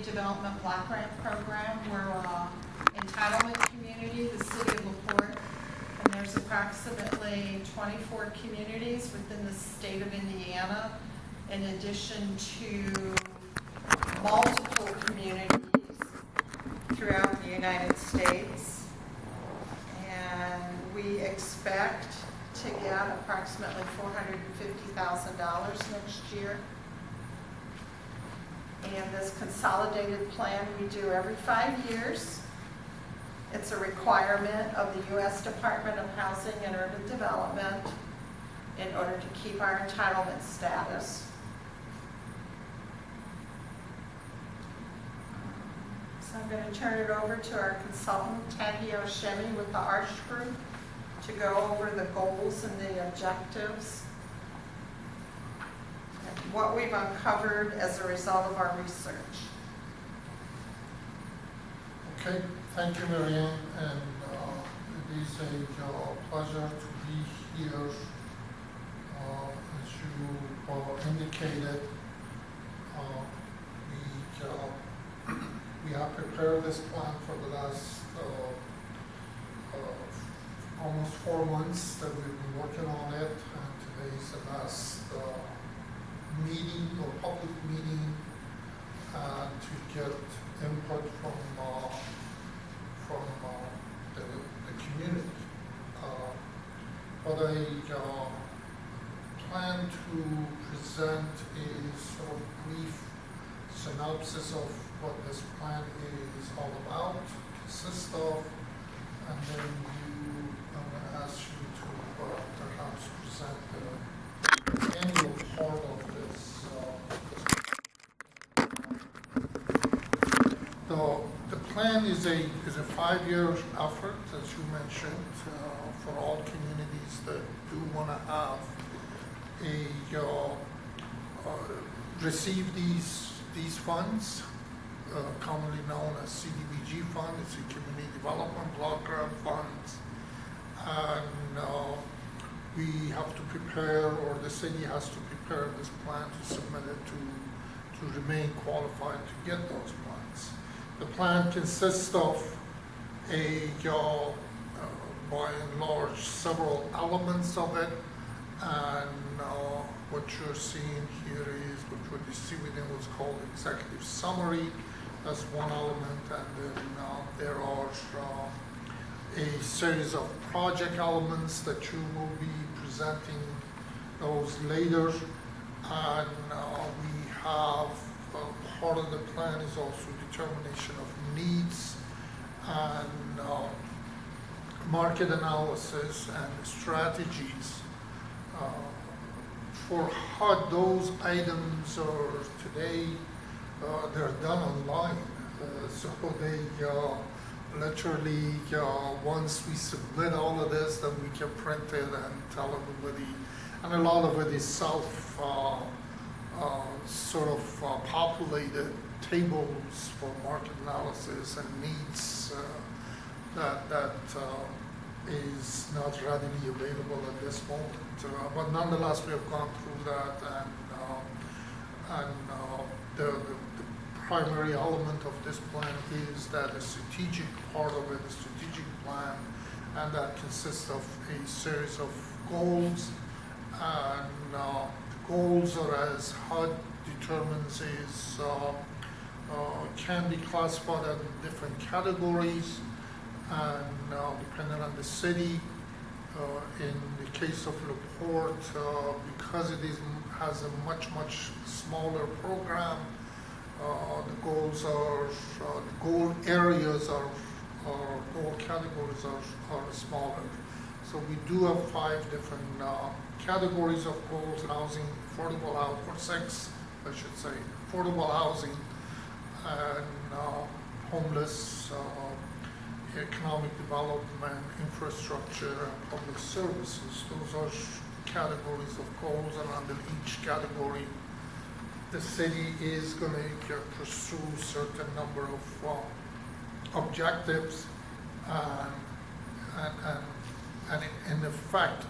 Development Block Grant Program. We're an entitlement community, the city of LaPorte, and there's approximately 24 communities within the state of Indiana, in addition to multiple communities throughout the United States. And we expect to get approximately $450,000 next year. And this consolidated plan we do every 5 years. It's a requirement of the U.S. Department of Housing and Urban Development in order to keep our entitlement status. So I'm going to turn it over to our consultant, Tagio Shemi, with the ARCH group to go over the goals and the objectives, what we've uncovered as a result of our research. Okay, thank you, Marianne, and it is a pleasure to be here. As you indicated, we have prepared this plan for the last almost 4 months that we've been working on it, and today is the last meeting or public meeting to get input from the community. What I plan to present is sort of brief synopsis of what this plan is all about, consists of, and then I'm going to ask you to perhaps present the annual part of this. The plan is a 5-year effort, as you mentioned, for all communities that do want to have receive these funds, commonly known as CDBG fund. It's a Community Development Block Grant Funds, and we have to prepare, or the city has to prepare this plan to submit it to remain qualified to get those plans. The plan consists of by and large, several elements of it, and what you're seeing here is what we're distributing what's called executive summary. That's one element, and then there are a series of project elements that you will be presenting those later, and we have part of the plan is also determination of needs and market analysis and strategies. For HUD, those items are today, they're done online, so they literally, once we submit all of this, then we can print it and tell everybody, and a lot of it is populated tables for market analysis and needs that is not readily available at this moment. But nonetheless, we have gone through that, and the primary element of this plan is that a strategic part of it, a strategic plan, and that consists of a series of goals. And the goals are, as HUD determines, can be classified in different categories, and depending on the city. In the case of LaPorte, because it has a much smaller program, the goals are, the goal areas are, or goal categories are smaller. So we do have 5 different categories of goals: housing, affordable housing, or 6, I should say, affordable housing, and homeless, economic development, infrastructure, and public services. Those are categories of goals, and under each category, the city is going to pursue a certain number of objectives, and in effect,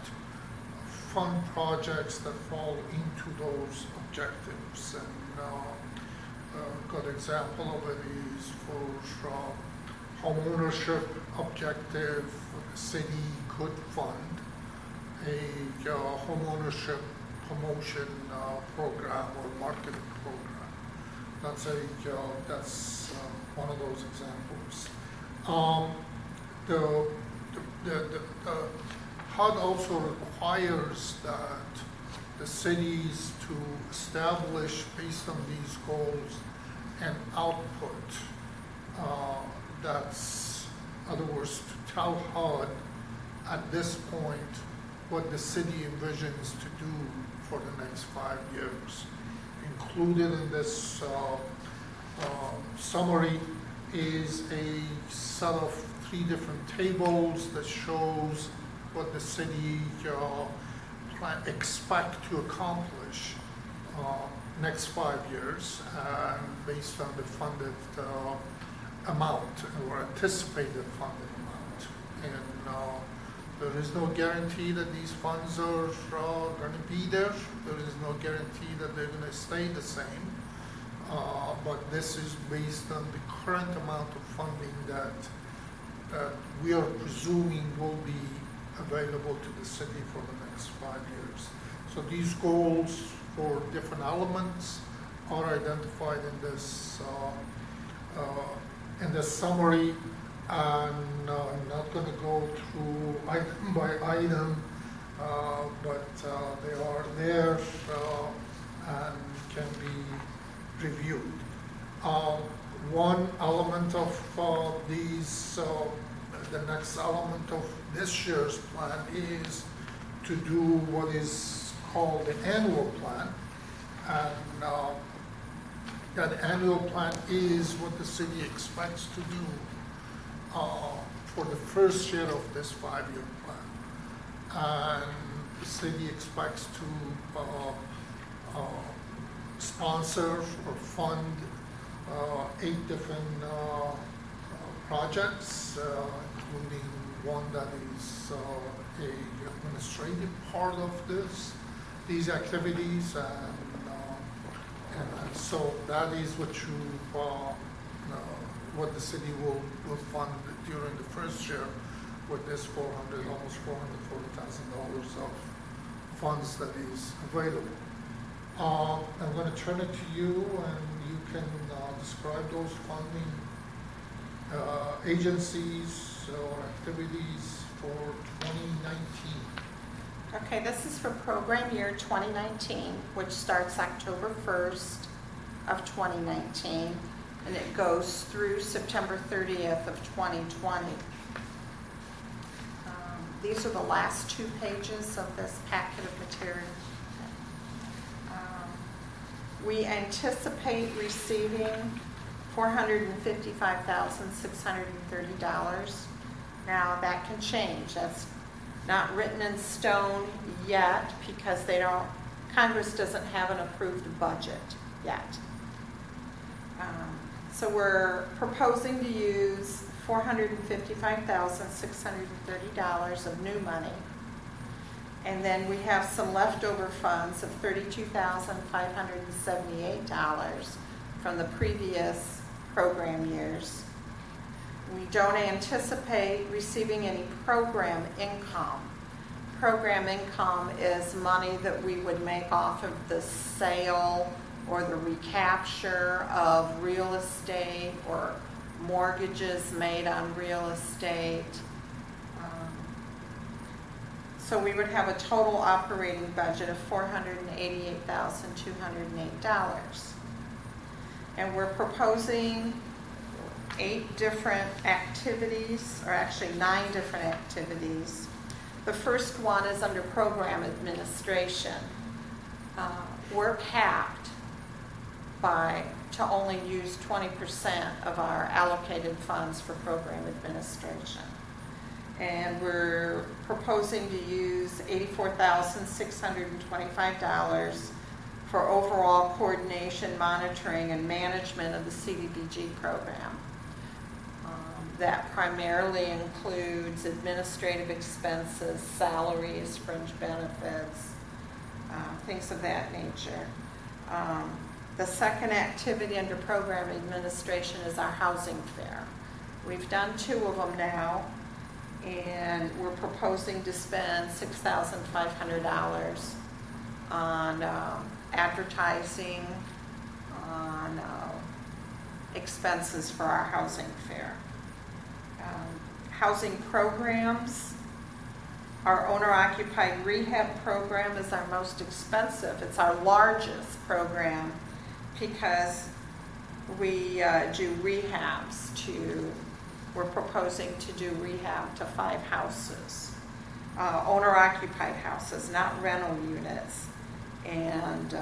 fund projects that fall into those objectives. And A good example of it is for homeownership objective, the city could fund a homeownership promotion program or marketing program. That's one of those examples. The HUD also requires that the cities to establish, based on these goals, an output. That's, in other words, to tell HUD at this point what the city envisions to do for the next 5 years. Included in this summary is a set of 3 different tables that shows what the city expect to accomplish next 5 years, and based on the funded amount or anticipated funded amount. And there is no guarantee that these funds are going to be there. There is no guarantee that they're going to stay the same. But this is based on the current amount of funding that we are presuming will be available to the city for the next 5 years. So these goals for different elements are identified in this summary, and I'm not going to go through item by item, but they are there and can be reviewed. One element of these, the next element of this year's plan is to do what is called the annual plan. And that annual plan is what the city expects to do for the first year of this 5-year plan. And the city expects to sponsor or fund 8 different projects, including one that is a administrative part of these activities, and so that is what the city will fund during the first year with this almost $440,000 of funds that is available. I'm going to turn it to you, and you can describe those funding agencies or activities for 2019. Okay, this is for program year 2019, which starts October 1st of 2019, and it goes through September 30th of 2020. These are the last 2 pages of this packet of material. We anticipate receiving $455,630. Now that can change. That's not written in stone yet because Congress doesn't have an approved budget yet. So we're proposing to use $455,630 of new money. And then we have some leftover funds of $32,578 from the previous program years. We don't anticipate receiving any program income. Program income is money that we would make off of the sale or the recapture of real estate or mortgages made on real estate. So we would have a total operating budget of $488,208. And we're proposing 8 different activities, or actually 9 different activities. The first one is under program administration. We're capped to only use 20% of our allocated funds for program administration. And we're proposing to use $84,625 for overall coordination, monitoring, and management of the CDBG program. That primarily includes administrative expenses, salaries, fringe benefits, things of that nature. The second activity under program administration is our housing fair. We've done 2 of them now, and we're proposing to spend $6,500 on advertising, on expenses for our housing fair. Housing programs, our owner-occupied rehab program is our most expensive. It's our largest program because we do rehabs we're proposing to do rehab to 5 houses. Owner-occupied houses, not rental units. And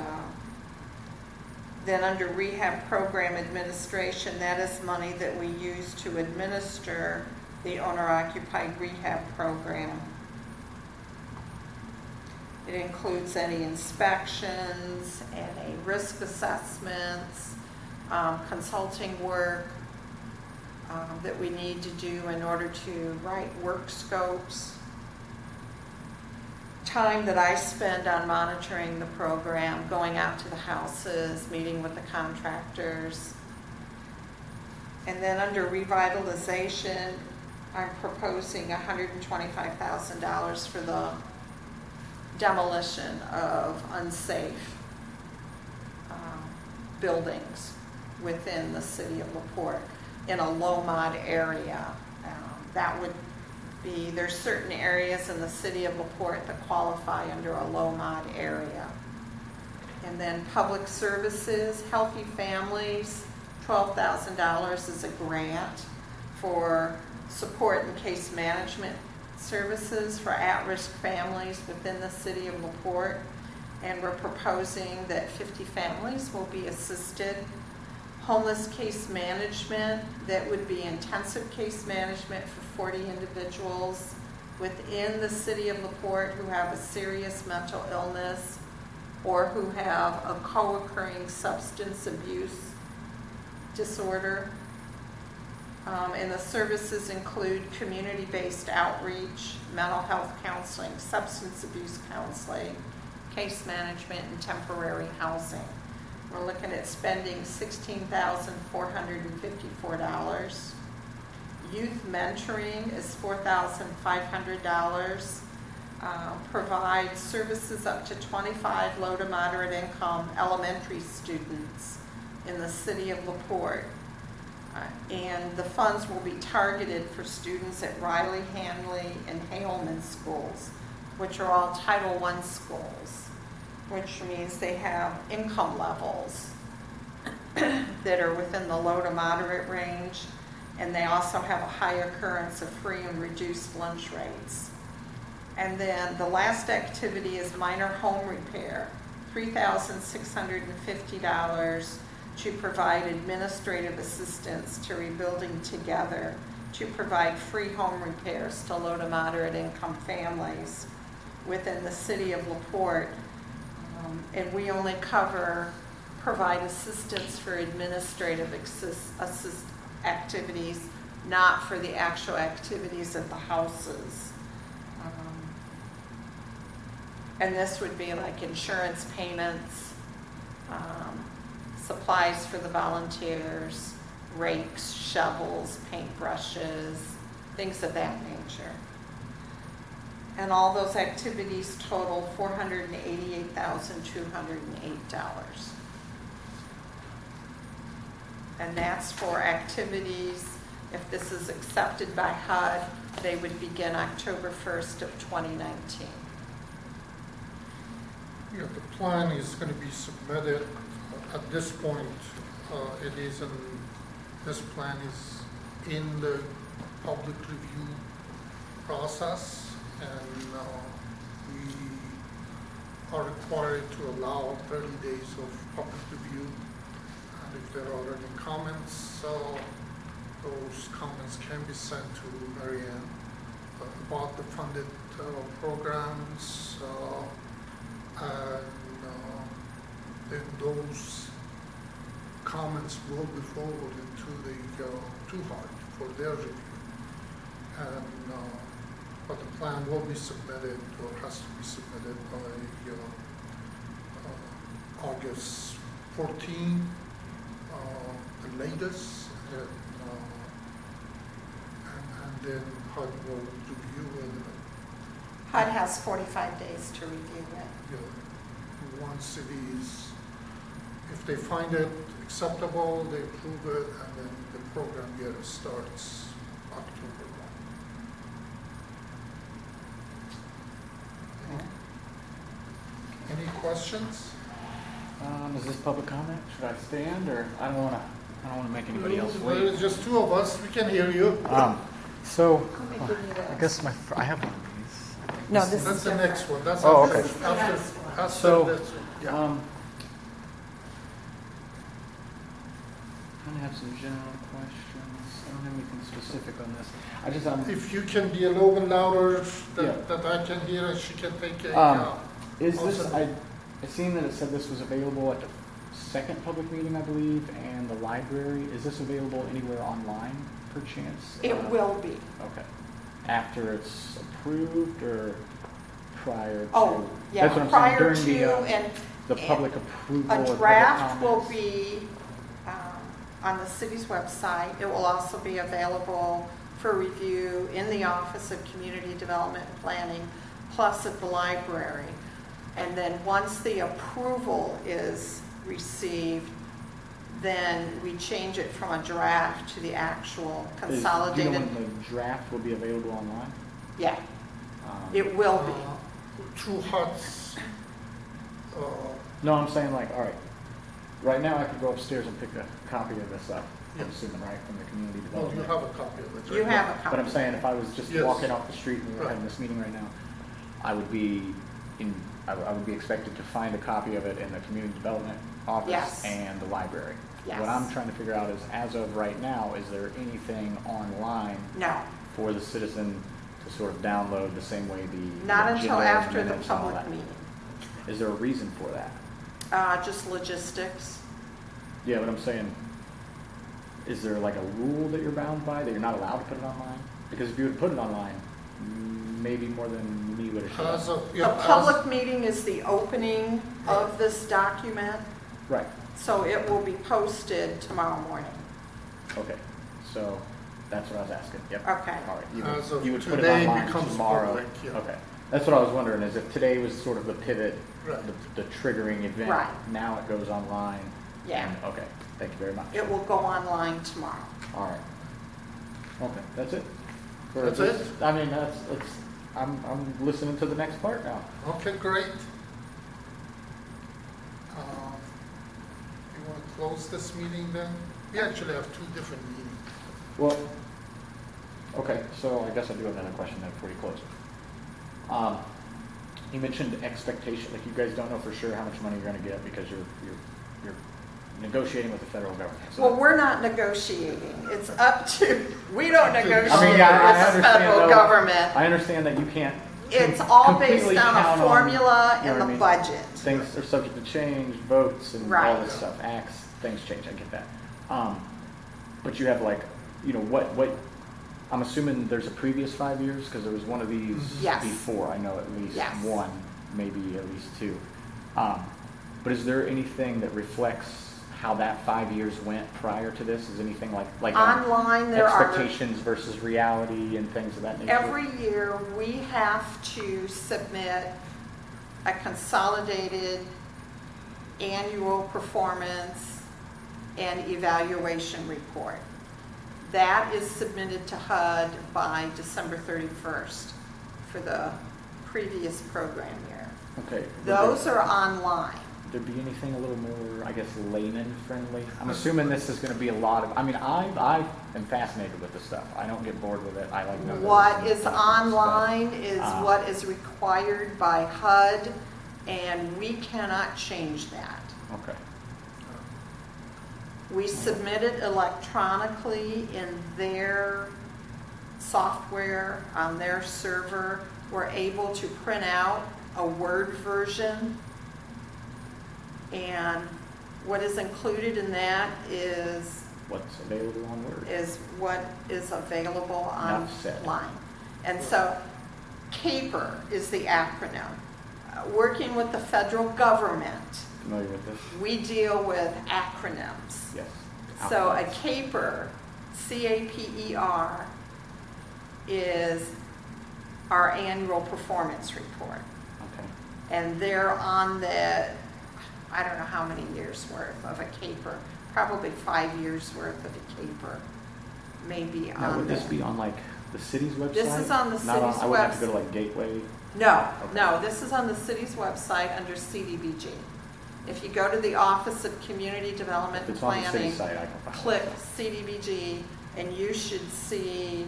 then under rehab program administration, that is money that we use to administer the owner-occupied rehab program. It includes any inspections, any risk assessments, consulting work that we need to do in order to write work scopes. Time that I spend on monitoring the program, going out to the houses, meeting with the contractors. And then under revitalization, I'm proposing $125,000 for the demolition of unsafe buildings within the city of LaPorte in a low mod area. That would be, there's certain areas in the city of LaPorte that qualify under a low mod area. And then public services, healthy families, $12,000 is a grant for support and case management services for at-risk families within the city of LaPorte. And we're proposing that 50 families will be assisted. Homeless case management, that would be intensive case management for 40 individuals within the city of LaPorte who have a serious mental illness or who have a co-occurring substance abuse disorder. And the services include community-based outreach, mental health counseling, substance abuse counseling, case management, and temporary housing. We're looking at spending $16,454. Youth mentoring is $4,500. Provide services up to 25 low to moderate income elementary students in the city of LaPorte. And the funds will be targeted for students at Riley, Hanley, and Haleman schools, which are all Title I schools, which means they have income levels that are within the low to moderate range, and they also have a high occurrence of free and reduced lunch rates. And then the last activity is minor home repair, $3,650 to provide administrative assistance to Rebuilding Together to provide free home repairs to low to moderate income families within the city of LaPorte. And we only provide assistance for administrative activities, not for the actual activities at the houses. And this would be like insurance payments, supplies for the volunteers, rakes, shovels, paintbrushes, things of that nature. And all those activities total $488,208. And that's for activities, if this is accepted by HUD, they would begin October 1st of 2019. Yeah, the plan is going to be submitted. At this point, this plan is in the public review process, and we are required to allow 30 days of public review. And if there are any comments, those comments can be sent to Marianne about the funded programs, and then those comments will be forwarded to the HUD for their review. And but the plan will be submitted, or has to be submitted by August 14, the latest, and then HUD will review it. HUD has 45 days to review it. You know, once it is, if they find it acceptable, they approve it, and then the program year starts October 1. Any questions? Is this public comment? Should I stand, or I don't want to make anybody else Well, wait. it's just two of us, we can hear you. So Let me give you I this. guess I have one of these. No, this That's is the different. next one, that's Oh, after, okay. after So, this one. Yeah. Kind of have some general questions. I don't have anything specific on this. I just If you can be a little bit louder, Yeah. that I can hear, and she can take a, is this also- I seen that it said this was available at the second public meeting, I believe, and the library. Is this available anywhere online, perchance? It will be. Okay. After it's approved or prior to? Oh, yeah, That's what I'm saying, prior during to, the, and the public approval or a public draft will comments? be on the city's website. It will also be available for review in the Office of Community Development and Planning, plus at the library. And then once the approval is received, then we change it from a draft to the actual Do you consolidated. know when the draft will be available online? Yeah, Um, it will be. Through HUD's, No, I'm saying like, all right, right now I could go upstairs and pick a copy of this up, I'm Yes. assuming, right, from the community well, you development. have a copy of it, right? You have a copy. But I'm saying if I was just Yes. walking off the street and we were Right. having this meeting right now, I would be I would be expected to find a copy of it in the community development office Yes. and the library. Yes. What I'm trying to figure out is, as of right now, is there anything online No, for the citizen to sort of download the same way the not agenda until and after the minutes and all public that? meeting. Is there a reason for that? Just logistics. Yeah, but I'm saying, is there like a rule that you're bound by, that you're not allowed to put it online? Because if you would put it online, maybe more than me would have shown As up. of, A yeah, public meeting is the opening of this document, Right, so it will be posted tomorrow morning. okay, so that's what I was asking, yep. Okay. All right, As of you would put it today online becomes tomorrow. public, yeah. Okay, that's what I was wondering, is if today was sort of the pivot, Right. the triggering event. Right. Now it goes online. Yeah. and- Okay, thank you very much. It will go online tomorrow. All right. Okay, that's it? For That's this- it? I mean, I'm listening to the next part now. Okay, great. You want to close this meeting then? We actually have two different meetings. Well, okay, so I guess I do have another question then before you close. You mentioned expectation, like you guys don't know for sure how much money you're gonna get because you're negotiating with the federal government. So- Well, we're not negotiating. It's up to, we don't negotiate I mean, with yeah, I the understand, federal though. government. I understand that you can't. It's all based completely on count a formula you know and what I the mean? budget. Things are subject to change, votes and all Right. this stuff, acts, things change, I get that. But you have like, you know, what, I'm assuming there's a previous 5 years, because there was one of these Yes. before, I know at least Yes. one, maybe at least two. But is there anything that reflects how that 5 years went prior to this? Is anything like Online, there are, expectations versus reality and things of that nature? every year, we have to submit a consolidated annual performance and evaluation report. That is submitted to HUD by December 31st for the previous program year. Okay. Those are online. Would there be anything a little more, I guess, layman friendly? I'm assuming this is going to be a lot of, I mean, I am fascinated with this stuff. I don't get bored with it. I like numbers What and is stuff. online is Ah. what is required by HUD, and we cannot change that. Okay. We submit it electronically in their software on their server. We're able to print out a Word version. And what is included in that is What's available on Word? what is available Enough said. online. And so CAPER is the acronym. Working with the federal government, familiar with this. We deal with acronyms. Yes. So a Acronyms. CAPER, CAPER, is our annual performance report. Okay. And they're on the, I don't know how many years worth of a CAPER, probably 5 years worth of a CAPER, maybe Now, on would this there. be on like the city's website? This is on the Not on, city's I wouldn't have to webs- go to like Gateway. No, Okay. no, this is on the city's website under CDBG. If you go to the Office of Community Development If and it's on the city Planning, site, I can find it. click CDBG, and you should see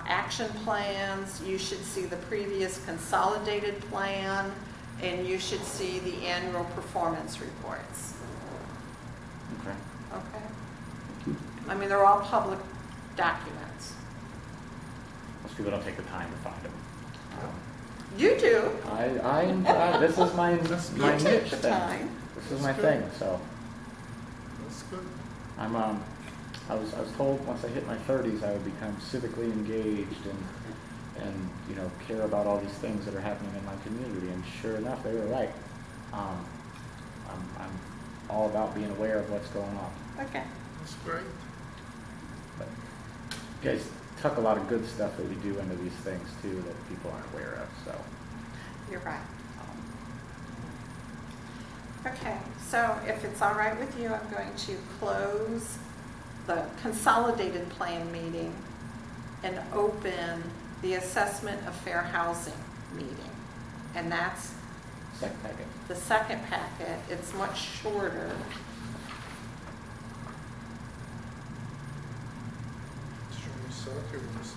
action plans, you should see the previous consolidated plan, and you should see the annual performance reports. Okay. Okay? Thank you. I mean, they're all public documents. Most people don't take the time to find them. You do. This is my That's my You niche take the thing. time. This is my That's thing. good. So That's good. I'm I was told once I hit my 30s I would become civically engaged and you know care about all these things that are happening in my community, and sure enough they were right. I'm all about being aware of what's going on. Okay. That's great. But you guys tuck a lot of good stuff that we do into these things too that people aren't aware of. So You're right. um, Okay, so if it's all right with you, I'm going to close the consolidated plan meeting and open the assessment of fair housing meeting. And that's second packet. the second packet. It's much shorter. Should we start here with this?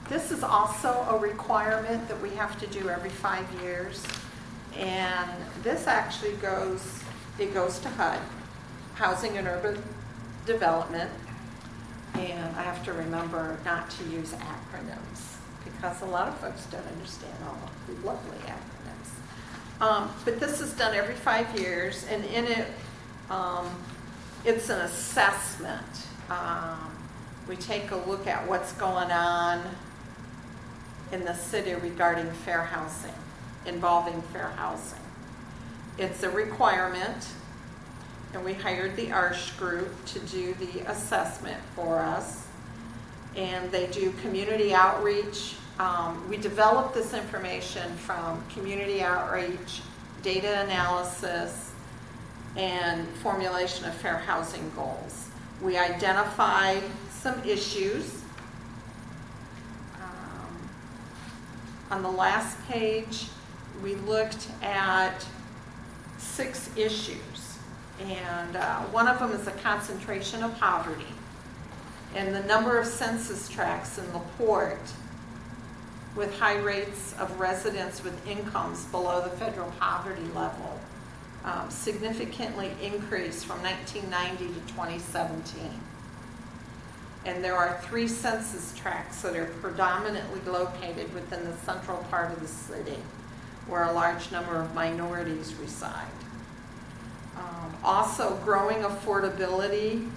This is also a requirement that we have to do every 5 years. And this actually goes to HUD, Housing and Urban Development. And I have to remember not to use acronyms because a lot of folks don't understand all the lovely acronyms. But this is done every 5 years, and in it, it's an assessment. We take a look at what's going on in the city regarding fair housing, involving fair housing. It's a requirement, and we hired the ARSH group to do the assessment for us. And they do community outreach. We develop this information from community outreach, data analysis, and formulation of fair housing goals. We identified some issues. On the last page, we looked at 6 issues, and one of them is a concentration of poverty. And the number of census tracts in LaPorte with high rates of residents with incomes below the federal poverty level significantly increased from 1990 to 2017. And there are 3 census tracts that are predominantly located within the central part of the city, where a large number of minorities reside. Also, growing affordability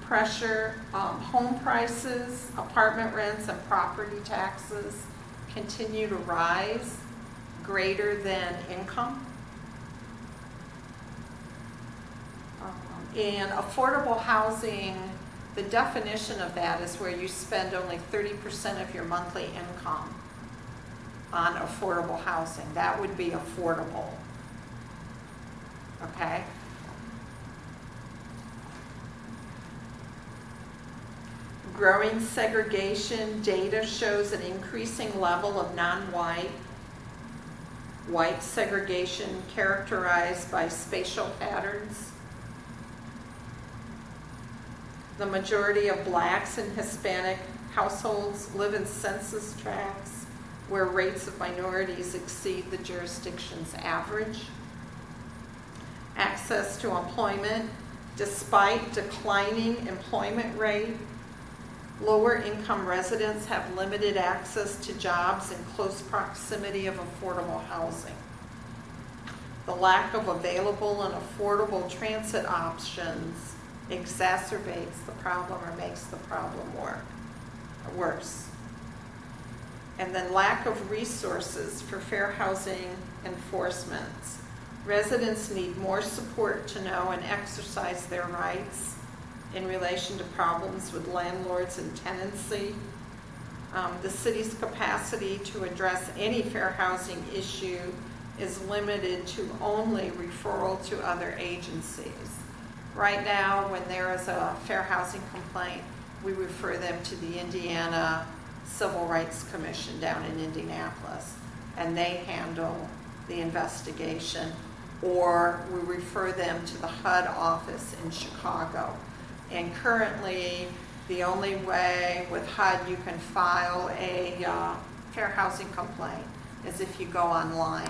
pressure, home prices, apartment rents, and property taxes continue to rise greater than income. And affordable housing, the definition of that is where you spend only 30% of your monthly income on affordable housing. That would be affordable. Okay? Growing segregation data shows an increasing level of non-white, white segregation characterized by spatial patterns. The majority of Blacks and Hispanic households live in census tracts where rates of minorities exceed the jurisdiction's average. Access to employment, despite declining employment rate, lower income residents have limited access to jobs in close proximity of affordable housing. The lack of available and affordable transit options exacerbates the problem or makes the problem worse. And then lack of resources for fair housing enforcement. Residents need more support to know and exercise their rights in relation to problems with landlords and tenancy. The city's capacity to address any fair housing issue is limited to only referral to other agencies. Right now, when there is a fair housing complaint, we refer them to the Indiana Civil Rights Commission down in Indianapolis, and they handle the investigation, or we refer them to the HUD office in Chicago. And currently, the only way with HUD you can file a fair housing complaint is if you go online.